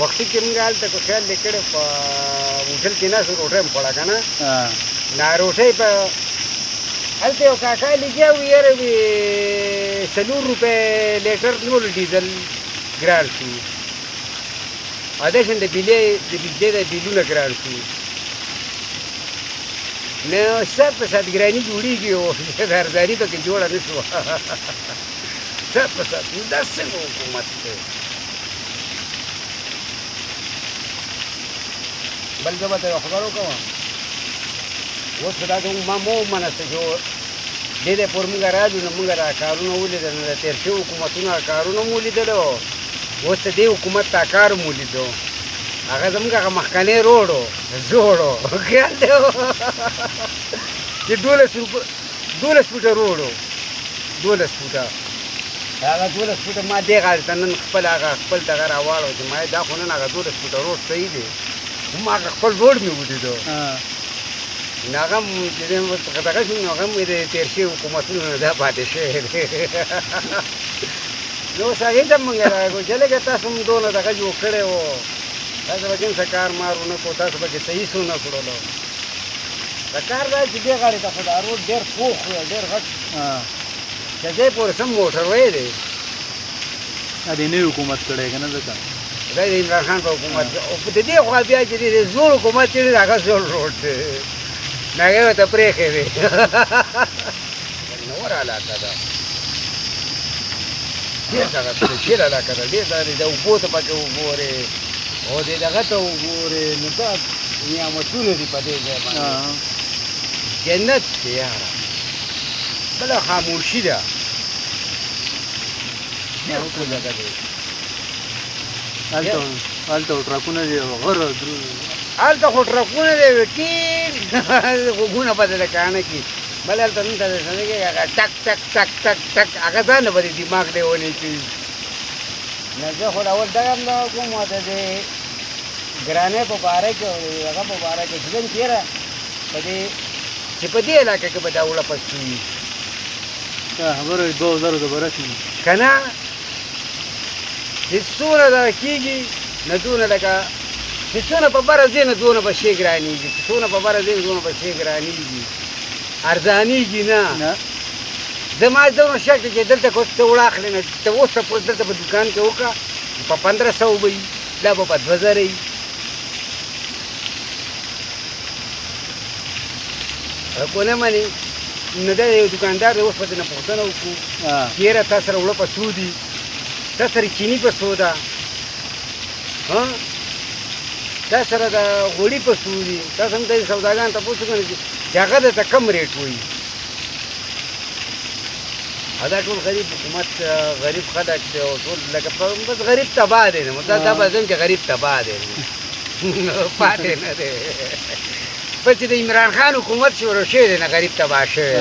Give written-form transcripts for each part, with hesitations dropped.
وختي کې موږ هلته په خیال لیکړې په هوټل کې ناست روټۍ مو خوړه که نه دا روټۍ په هلته یو کاکا لګیا و یاره وي 4 روپۍ لیټر نور ډیزل ګران شو همداشان د بجلۍ د بیلونه ګران شو نو سر په سر ګراني جوړېږي او ارزاني پکې جوړه نه شوه سر په سر نو دا څنګه حکومت دی بل زه به ته یو خبر وکړم اوس خو دا زموږ ما مه ومنسته چې دې ځای پورې موږ راځو نو موږ دا کارونه ولیدل نو د تېر شوي حکومتونو کارونه مو ولیدلو اوس د دې حکومت دا کار مو لیدو هغه زموږ هغه مخکنی روډ و زوړ و خیال دی چې 12 فوټه روډ و 12 فوټه هغه 12 فوټه ما دې غاړې ته نن خپل دغه راواړو چې ما دا خو نن هغه 12 فوټه روډ صحیح دی ما هغه خپل روډ مې ولیدو نو هغه هم چې دغه شو نو هغه هم د تېر شوي حکومتونو نه دا پاتې شوی دی نو اوس هغې ته موږ راغلو چې لږه تاسو هم دونه دغه جوړ کړی و تاسو به کوم څه کار مار ونه کړو تاسو به صحیح څه ونه کړلو د کار دا چې دې غاړې ته خو دا روډ ډېر پوخ و ډېر غټ چې ځای پورې سم موټر وی دی دا د نوي حکومت کړی که نه ځکه دا د عمران خان په حکومت او د دې خوا بیا چې د زوړ حکومت چې دی هغه زوړ روډ دی نو هغې ورته پرېښی دی نور علاقه ده ډېر دغه ډېر علاقه ده ډېر د اوبو ته پکې وګورې او د دغه ته وګورې نو دا نعمتونه دي په دې ځای باندې جنت دی یاره بله خاموشي ده ډېر ښکلی ځای دی هلته ټرکونه دي غره هلته خو ټرکونه دی ټیټ غوږونه به د کاڼه کي بل هلته نن ته څنګه کېږي هغه ټک ټک ټک ټک ټک هغه ځان نه به د دماغ لیونی کوي نو زه خو اول دغه هم دغه کوم د دې ګرانۍ په باره کې او هغه په باره کې چې زه تېره په دې چې په دې علاقه کې به دا وړه پسې وي خبره 2000 د برس که نه چې څونه دغه کېږي نه دونه لکه چې څونه په بره ځې نه دونه به شی ګرانېږي چې څونه په بره ځې دونه به شی ګرانېږي ارزانېږي نه زما دومره شک دی چې دلته که ته وړه اخلې نه ته اوس دلته په دوکان کې وکړه په 1500 به وي دا به په 2000 وي که ونه منې نو دا یو دوکاندار دی اوس به ترې نه پوښتنه وکړو یاره تا سره وړه په څو دي تا سره چیني په څو ده تا سره د غوړي په څو دي تاسو هم داسې سوداګان تپوس وکړئ چې هغه درته کم ریټ وایي دا ټول غریب حکومت غریب خلک دی او ټول لکه بس غریب تباه دی نو دا به ځم چې غریب تباه دی پاتې نه دی بس چې د عمران خان حکومت شروع شوی دی نه غریب تباه شوی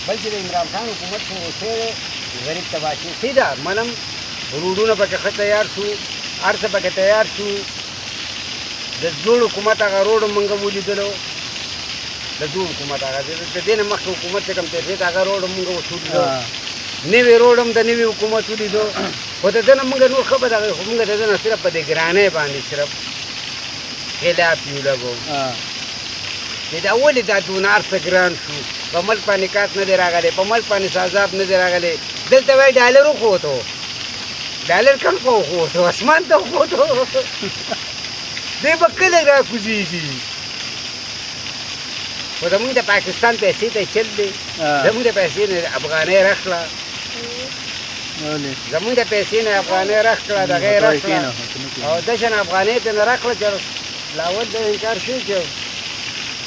بل چې د عمران خان حکومت شروع شوی دی غریب تباه شوی صحیح ده منم روډونه پکې ښه تیار شو هر څه پکې تیار شو د زوړ حکومت هغه روډ موږ ولیدلو د زوړ حکومت هغه د دې نه مخکې حکومت چې کوم تېر شوی هغه روډ موږ اوس ولیدو نوی روډ هم د نوي حکومت ولیدو خو د ده نه موږ نور ښه به دغه خو موږ د ده نه صرف په دې ګرانۍ باندې صرف خلاف یو لګو چې دا ولې دا دونه هر څه ګران شو په ملک باندې کات نه دی راغلی په ملک باندې سازاب نه دی راغلی دلته وایي ډالر وښوتو ډالر کم په وښوتو اسمان ته وښوتو دی به کله را کوزېږي خو زمونږ د پاکستان پیسې ته چل دی زمونږ د پیسې نه افغانۍ راکړه زمونږ د پیسې نه افغانۍ راکړه دغه یې راکړه او دشن افغانۍ ته نه راکړه چې لاول د انکار شوي چې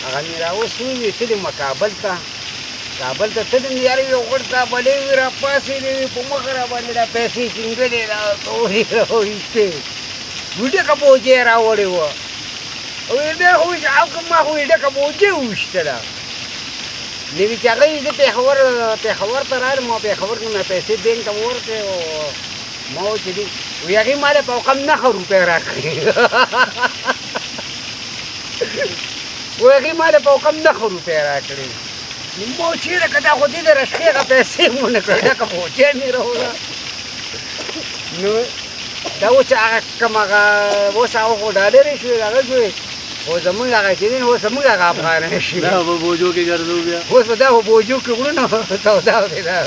هغه مې راوستلي وي تللي مه کابل ته تللي مې یاره یو غټ کابلۍ وي راپاڅېدې وي په مخه راباندې دا پیسې ټینګلې راورې راوایستې ډکه بوجۍ یې راوړې وه او ډېر خو ما خو یې ډکه بوجۍ وویشتله نو وي چې هغه یې زه پېښور ته رالم او پېښور کې مې پیسې بینک ته ورکړې او ما وویل چې وي هغې ما له په رقم 9 روپۍ راکړې وهغې ما د په کم 9 روپۍ راکړې مو چېرې که دا خو دې د رشقې هغه پیسې مو نه کړې ډکه بوچۍ مې راوړه نو دا اوس هغه کوم هغه اوس هغه خو ډالرې شوې هغه شوې خو زمونږ هغه چې دي اوس زمونږ هغه افغانۍ شوې دا په بوجو کې ګرځو بیا اوس به دا خو بوجو کې وړو نه سودا به دا